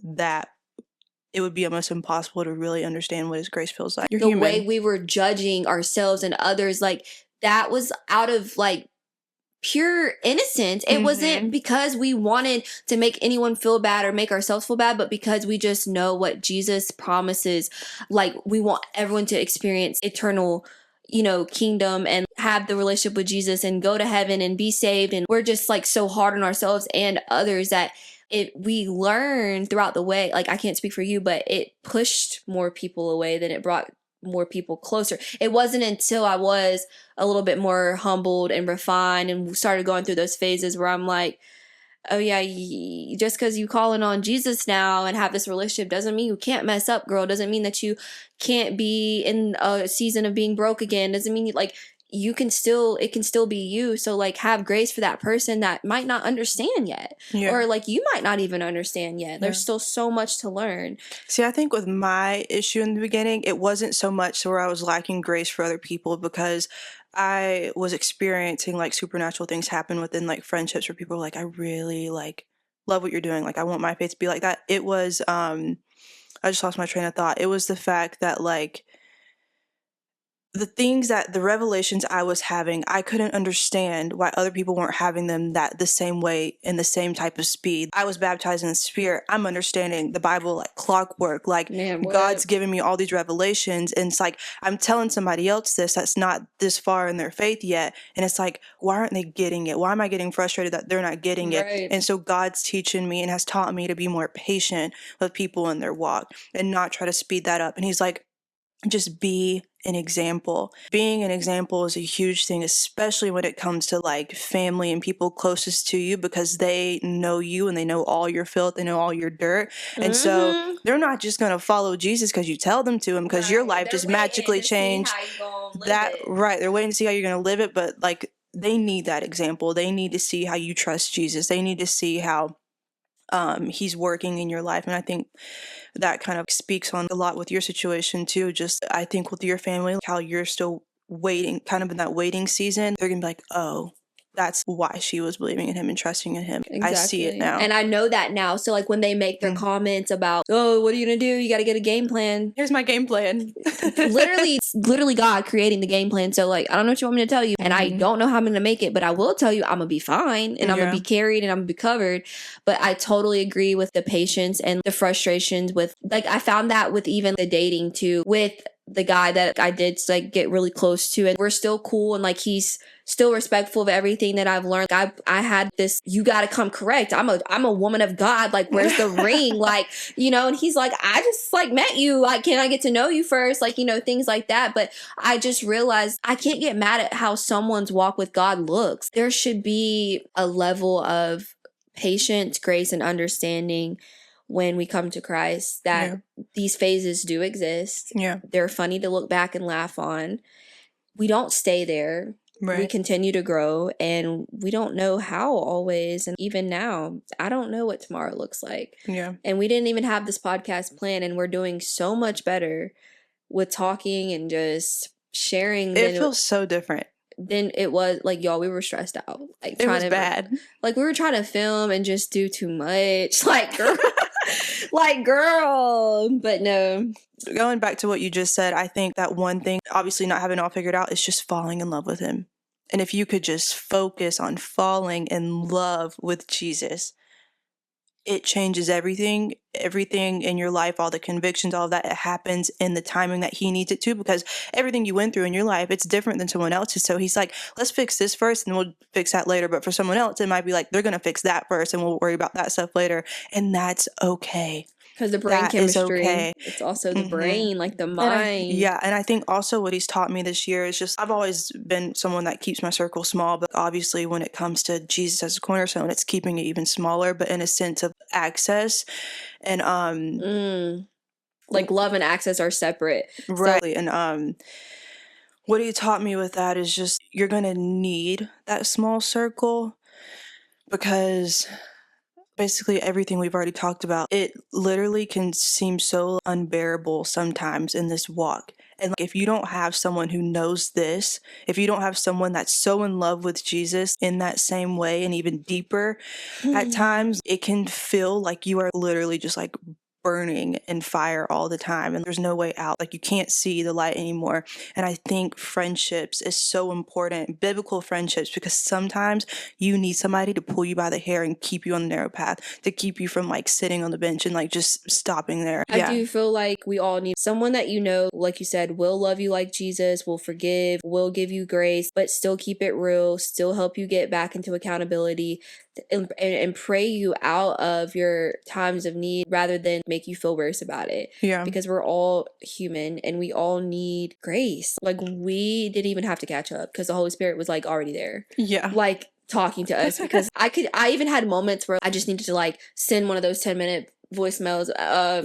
that, it would be almost impossible to really understand what his grace feels like. You're the human. way we were judging ourselves and others, like, that was out of, like, pure innocence. It wasn't because we wanted to make anyone feel bad or make ourselves feel bad, but because we just know what Jesus promises. Like, we want everyone to experience eternal, you know, kingdom and have the relationship with Jesus and go to heaven and be saved. And we're just, like, so hard on ourselves and others that we learned throughout the way, like, I can't speak for you, but it pushed more people away than it brought more people closer. It wasn't until I was a little bit more humbled and refined and started going through those phases where I'm like, oh yeah, just because you calling on Jesus now and have this relationship doesn't mean you can't mess up, girl. Doesn't mean that you can't be in a season of being broke again. Doesn't mean like you can still, it can still be you. So like have grace for that person that might not understand yet. Yeah. Or like you might not even understand yet. There's still so much to learn. See, I think with my issue in the beginning, it wasn't so much where I was lacking grace for other people, because I was experiencing like supernatural things happen within like friendships where people were like, I really like love what you're doing. Like I want my faith to be like that. It was I just lost my train of thought. It was the fact that like the revelations I was having, I couldn't understand why other people weren't having them that the same way in the same type of speed. I was baptized in the Spirit. I'm understanding the Bible like clockwork. Like Man, what? God's giving me all these revelations, and it's like I'm telling somebody else this that's not this far in their faith yet, and it's like, why aren't they getting it? Why am I getting frustrated that they're not getting it? Right. And so God's teaching me and has taught me to be more patient with people in their walk and not try to speed that up. And He's like, just be an example. Being an example is a huge thing, especially when it comes to like family and people closest to you, because they know you and they know all your filth, they know all your dirt. And so they're not just going to follow Jesus because you tell them to, and because your life just magically changed. Right. They're waiting to see how you're going to live it. But like they need that example. They need to see how you trust Jesus. They need to see how He's working in your life. And I think that kind of speaks on a lot with your situation too. Just I think with your family, how you're still waiting, kind of in that waiting season, they're gonna be like, oh, that's why she was believing in Him and trusting in Him. Exactly. I see it now. And I know that now. So like when they make their comments about, oh, what are you gonna do? You got to get a game plan. Here's my game plan. It's literally God creating the game plan. So like, I don't know what you want me to tell you, and I don't know how I'm gonna make it, but I will tell you I'm gonna be fine, and I'm gonna be carried, and I'm gonna be covered. But I totally agree with the patience and the frustrations with, like, I found that with even the dating too, with the guy that I did like get really close to, and we're still cool, and like he's still respectful of everything that I've learned. I had this, you got to come correct. I'm a woman of God. Like, where's the ring? Like, you know, and he's like, I just like met you. Like, can I get to know you first? Like, you know, things like that. But I just realized I can't get mad at how someone's walk with God looks. There should be a level of patience, grace, and understanding when we come to Christ, that these phases do exist. Yeah. They're funny to look back and laugh on. We don't stay there. Right. We continue to grow, and we don't know how always. And even now, I don't know what tomorrow looks like. Yeah. And we didn't even have this podcast plan, and we're doing so much better with talking and just sharing. It feels so different. Then it was like, y'all, we were stressed out. Like, it was bad. Like, we were trying to film and just do too much. Like, girl. Like, girl. But no. Going back to what you just said, I think that one thing, obviously not having it all figured out, is just falling in love with Him. And if you could just focus on falling in love with Jesus, it changes everything in your life, all the convictions, all of that. It happens in the timing that He needs it to, because everything you went through in your life, it's different than someone else's. So He's like, let's fix this first and we'll fix that later. But for someone else, it might be like, they're going to fix that first and we'll worry about that stuff later. And that's okay. Because the brain chemistry, okay. It's also the brain, like the mind. And I think also what He's taught me this year is just, I've always been someone that keeps my circle small, but obviously when it comes to Jesus as a cornerstone, it's keeping it even smaller, but in a sense of access. And like love and access are separate. Right. So, and what He taught me with that is just, you're going to need that small circle, because basically everything we've already talked about, it literally can seem so unbearable sometimes in this walk. And if you don't have someone who knows this, if you don't have someone that's so in love with Jesus in that same way and even deeper, at times it can feel like you are literally just like burning in fire all the time and there's no way out. Like you can't see the light anymore. And I think friendships is so important, biblical friendships, because sometimes you need somebody to pull you by the hair and keep you on the narrow path, to keep you from like sitting on the bench and like just stopping there. I do feel like we all need someone that, you know, like you said, will love you like Jesus, will forgive, will give you grace, but still keep it real, still help you get back into accountability, and pray you out of your times of need rather than make you feel worse about it. Yeah. Because we're all human and we all need grace. Like, we didn't even have to catch up because the Holy Spirit was like already there. Yeah. Like, talking to us, because I even had moments where I just needed to like send one of those 10-minute voicemails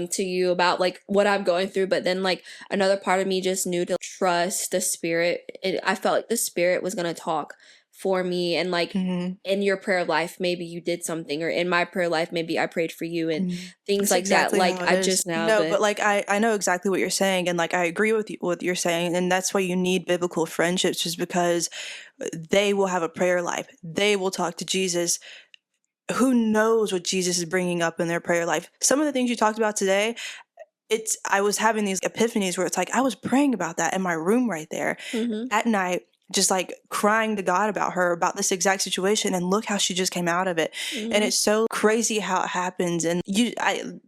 to you about like what I'm going through, but then like another part of me just knew to trust the Spirit. I felt like the Spirit was gonna talk for me, and like Mhm. in your prayer life maybe you did something, or in my prayer life maybe I prayed for you, and Mhm. things That's like that. exactly Like how it I is. just now, No, but but like I know exactly what you're saying, and like I agree with you what you're saying, and that's why you need biblical friendships, just because they will have a prayer life. They will talk to Jesus. Who knows what Jesus is bringing up in their prayer life? Some of the things you talked about today, I was having these epiphanies where it's like I was praying about that in my room right there mm-hmm, at night, just like crying to God about her, about this exact situation, and look how she just came out of it. And mm-hmm. it's so crazy how it happens. And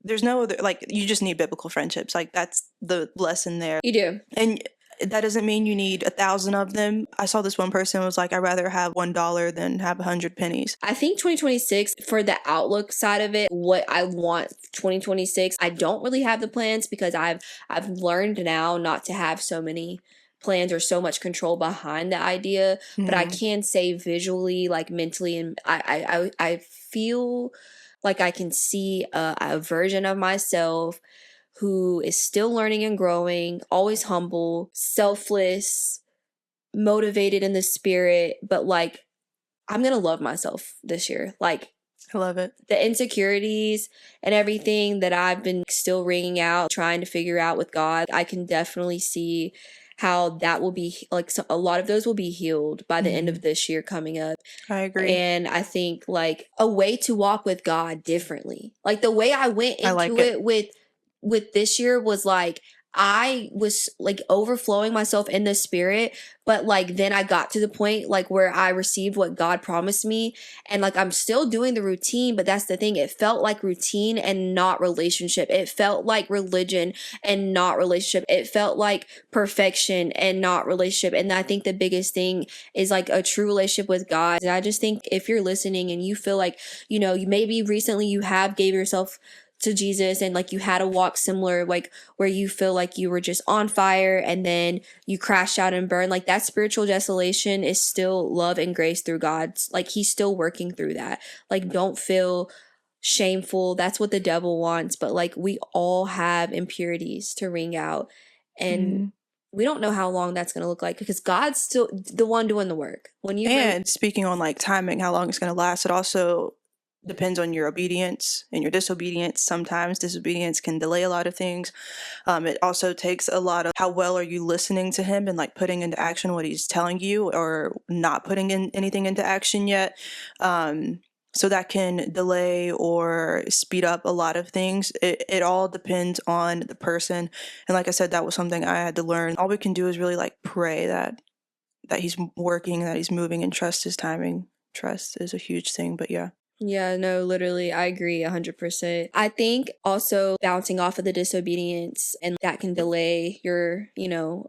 there's no other, like, you just need biblical friendships. Like, that's the lesson there. You do. And that doesn't mean you need 1,000 of them. I saw this one person was like, I'd rather have $1 than have 100 pennies. I think 2026, for the outlook side of it, what I want 2026, I don't really have the plans, because I've learned now not to have so many plans or so much control behind the idea, but I Mhm. can say visually, like mentally, and I feel like I can see a version of myself who is still learning and growing, always humble, selfless, motivated in the Spirit, but like I'm gonna love myself this year. Like I love it. the insecurities and everything that I've been still wringing out, trying to figure out with God, I can definitely see how that will be like, so a lot of those will be healed by the end of Mhm. this year coming up. I agree. And I think like a way to walk with God differently. Like the way I went I like into it. it with this year was like I was like overflowing myself in the Spirit, but like then I got to the point like where I received what God promised me, and like I'm still doing the routine, but that's the thing, it felt like routine and not relationship. It felt like religion and not relationship. It felt like perfection and not relationship. And I think the biggest thing is like a true relationship with God. And I just think if you're listening and you feel like, you know, you maybe recently you have gave yourself to Jesus, and like you had a walk similar, like where you feel like you were just on fire and then you crashed out and burned, like that spiritual desolation is still love and grace through God. Like he's still working through that. Like don't feel shameful. That's what the devil wants. But like we all have impurities to wring out. And Mhm. we don't know how long that's going to look like, because God's still the one doing the work. When you really, And speaking on like timing, how long it's going to last, it also depends on your obedience and your disobedience. Sometimes disobedience can delay a lot of things. It also takes a lot of how well are you listening to him and like putting into action what he's telling you, or not putting in anything into action yet. So that can delay or speed up a lot of things. It all depends on the person. And like I said, that was something I had to learn. All we can do is really like pray that he's working, that he's moving, and trust his timing. Trust is a huge thing, but yeah. yeah, no, literally, I agree 100%. I think also bouncing off of the disobedience, and that can delay your, you know,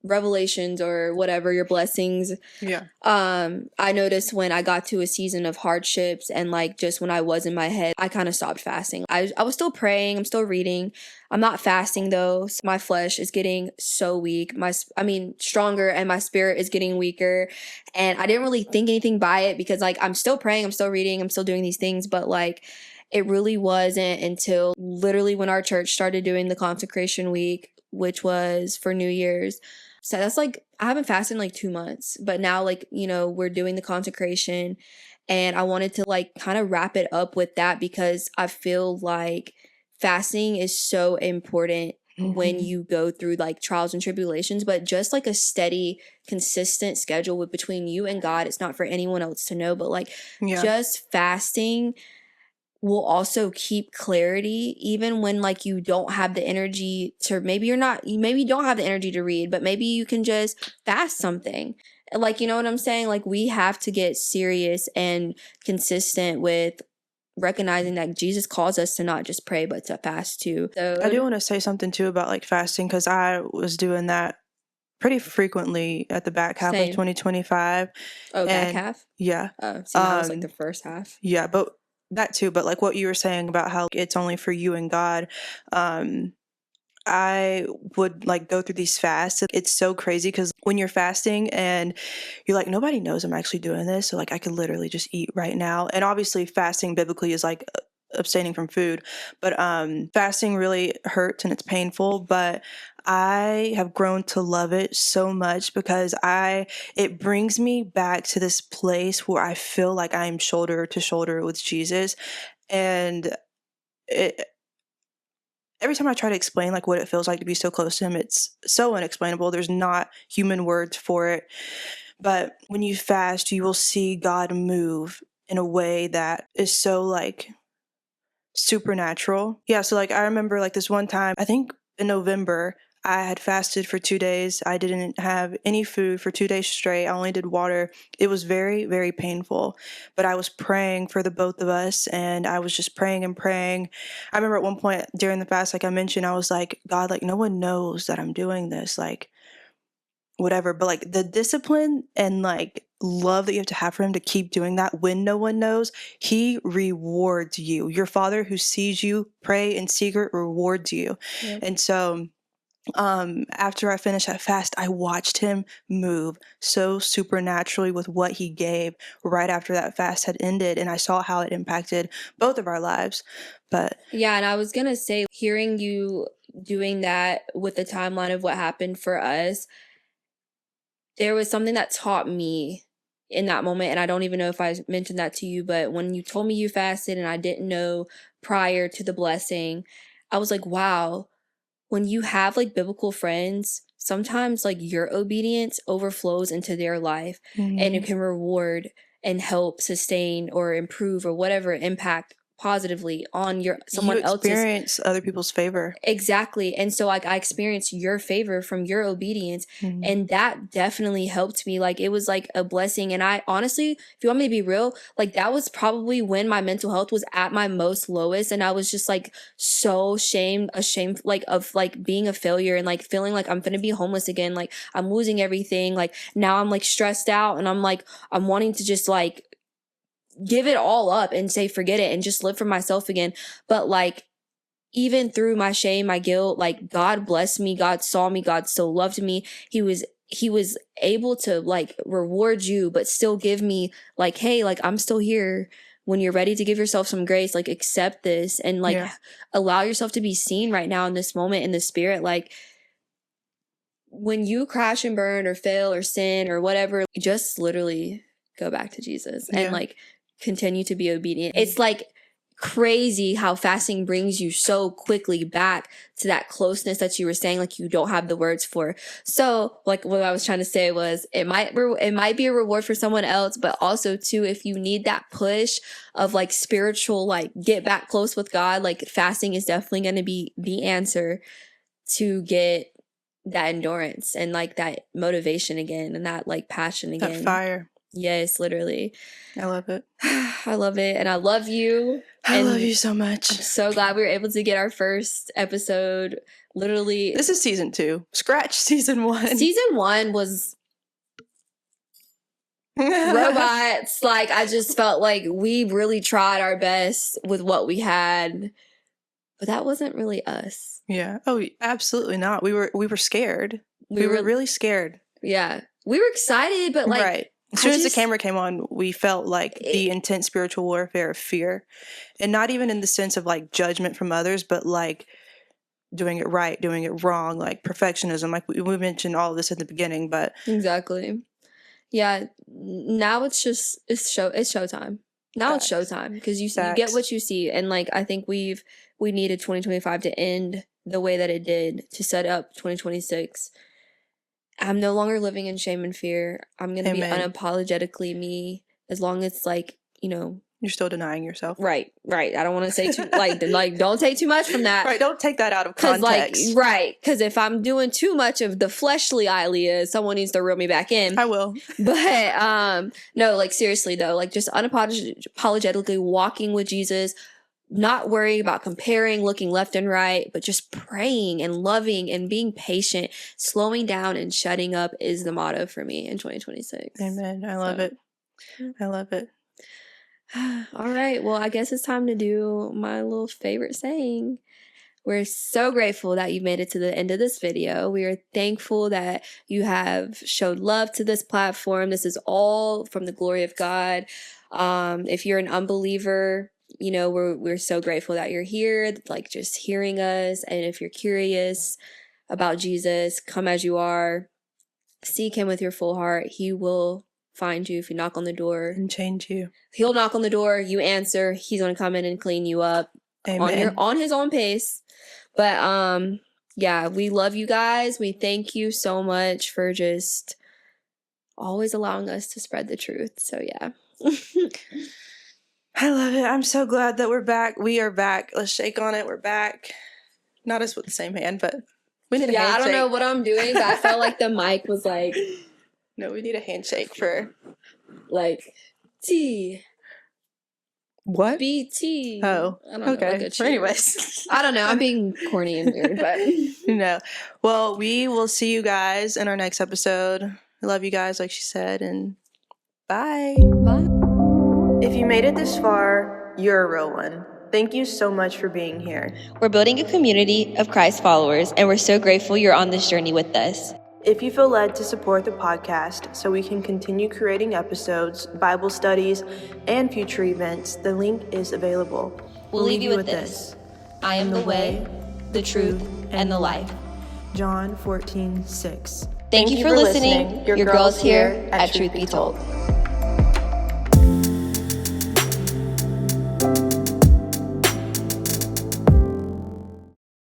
revelations or whatever, your blessings. Yeah. I noticed when I got to a season of hardships, and like just when I was in my head, I kind of stopped fasting. I was still praying, I'm still reading. I'm not fasting though. So my flesh is getting so weak. I mean, stronger, and my spirit is getting weaker. And I didn't really think anything by it, because like I'm still praying, I'm still reading, I'm still doing these things, but like it really wasn't until literally when our church started doing the consecration week, which was for New Year's. So that's like, I haven't fasted in like 2 months, but now like, you know, we're doing the consecration, and I wanted to like kind of wrap it up with that, because I feel like fasting is so important when Mhm. you go through like trials and tribulations, but just like a steady, consistent schedule between you and God. It's not for anyone else to know, but like Yeah. just fasting will also keep clarity, even when like you don't have the energy to, maybe you're not, you maybe don't have the energy to read, but maybe you can just fast something. Like, you know what I'm saying? Like we have to get serious and consistent with recognizing that Jesus calls us to not just pray, but to fast too. I do So, want to say something too about like fasting, because I was doing that pretty frequently at the back half of same. 2025. Oh, back And half? yeah. Oh, see, mine was like the first half. Yeah, but that too, but like what you were saying about how it's only for you and God. Um I would like go through these fasts. It's so crazy because when you're fasting and you're like, nobody knows I'm actually doing this. So like I could literally just eat right now. And obviously fasting biblically is like abstaining from food, but fasting really hurts and it's painful. But I have grown to love it so much because it brings me back to this place where I feel like I am shoulder to shoulder with Jesus. And it, every time I try to explain like what it feels like to be so close to him, it's so unexplainable. There's not human words for it. But when you fast, you will see God move in a way that is so like supernatural. Yeah, so like I remember like this one time, I think in November, I had fasted for 2 days. I didn't have any food for 2 days straight. I only did water. It was very, very painful. But I was praying for the both of us, and I was just praying and praying. I remember at one point during the fast, like I mentioned, I was like, God, like no one knows that I'm doing this. Like whatever, but like the discipline and like love that you have to have for him to keep doing that when no one knows, he rewards you. Your father who sees you pray in secret rewards you. Yep. And so after I finished that fast, I watched him move so supernaturally with what he gave right after that fast had ended, and I saw how it impacted both of our lives. But Yeah, and I was gonna say, hearing you doing that with the timeline of what happened for us, there was something that taught me in that moment, and I don't even know if I mentioned that to you, but when you told me you fasted and I didn't know prior to the blessing, I was like, wow, when you have like biblical friends, sometimes like your obedience overflows into their life and it can reward and help sustain or improve or whatever impact positively on you someone else's. experience other people's favor. Exactly. And so like I experienced your favor from your obedience, and that definitely helped me. Like it was like a blessing. And I honestly, if you want me to be real, like that was probably when my mental health was at my most lowest, and I was just like so ashamed like of like being a failure and like feeling like I'm gonna be homeless again, like I'm losing everything. Like now I'm like stressed out and I'm wanting to just like give it all up and say forget it and just live for myself again. But like even through my shame, my guilt, like God blessed me, God saw me, God still loved me. He was able to like reward you, but still give me like, hey, like I'm still here. When you're ready to give yourself some grace, like accept this and like allow yourself to be seen right now in this moment in the spirit. Like when you crash and burn or fail or sin or whatever, just literally go back to Jesus and like continue to be obedient. It's like crazy how fasting brings you so quickly back to that closeness that you were saying like you don't have the words for. So like what I was trying to say was it might be a reward for someone else, but also too if you need that push of like spiritual like get back close with God, like fasting is definitely going to be the answer to get that endurance and like that motivation again and that like passion again. That fire. Yes, literally. I love it. I love it. And I love you. I love you so much. I'm so glad we were able to get our first episode. Literally. This is season 2. Scratch season 1. Season 1 was robots. Like I just felt like we really tried our best with what we had. But that wasn't really us. Yeah. Oh, absolutely not. We were scared. We were really scared. Yeah. We were excited, but like right. As soon as the camera came on, we felt like the intense spiritual warfare of fear. And not even in the sense of like judgment from others, but like doing it right, doing it wrong, like perfectionism. Like we mentioned all of this at the beginning, but exactly. Yeah. Now it's showtime. Now It's showtime because you get what you see. And like I think we needed 2025 to end the way that it did to set up 2026. I'm no longer living in shame and fear. I'm going to be unapologetically me as long as like, you know. You're still denying yourself. Right. I don't want to say too, like don't take too much from that. Right. Don't take that out of context. Because if I'm doing too much of the fleshly Iliyah, someone needs to reel me back in. I will. But no, like seriously though, like just unapologetically walking with Jesus, not worrying about comparing, looking left and right, but just praying and loving and being patient, slowing down and shutting up is the motto for me in 2026. Amen. I love it. I love it. All right. Well, I guess it's time to do my little favorite saying. We're so grateful that you made it to the end of this video. We are thankful that you have showed love to this platform. This is all from the glory of God. If you're an unbeliever, you know, we're so grateful that you're here, like just hearing us. And if you're curious about Jesus, come as you are. Seek him with your full heart. He will find you if you knock on the door. And change you. He'll knock on the door, you answer. He's going to come in and clean you up. Amen. On his own pace. But yeah, we love you guys. We thank you so much for just always allowing us to spread the truth. So yeah. I love it. I'm so glad that we're back. We are back. Let's shake on it. We're back. Not us with the same hand, but we need a handshake. I don't know what I'm doing, but I felt like the mic was like... No, we need a handshake for... Like, T. What? BT. Oh, I don't okay. know, Anyways. I don't know. I'm being corny and weird, but... No. Well, we will see you guys in our next episode. I love you guys, like she said, and bye. Bye. If you made it this far, you're a real one. Thank you so much for being here. We're building a community of Christ followers, and we're so grateful you're on this journey with us. If you feel led to support the podcast so we can continue creating episodes, Bible studies, and future events, the link is available. We'll leave you with this. I am the way, the truth, and the life. John 14:6. Thank you for listening. Your girl's here at Truth Be Told.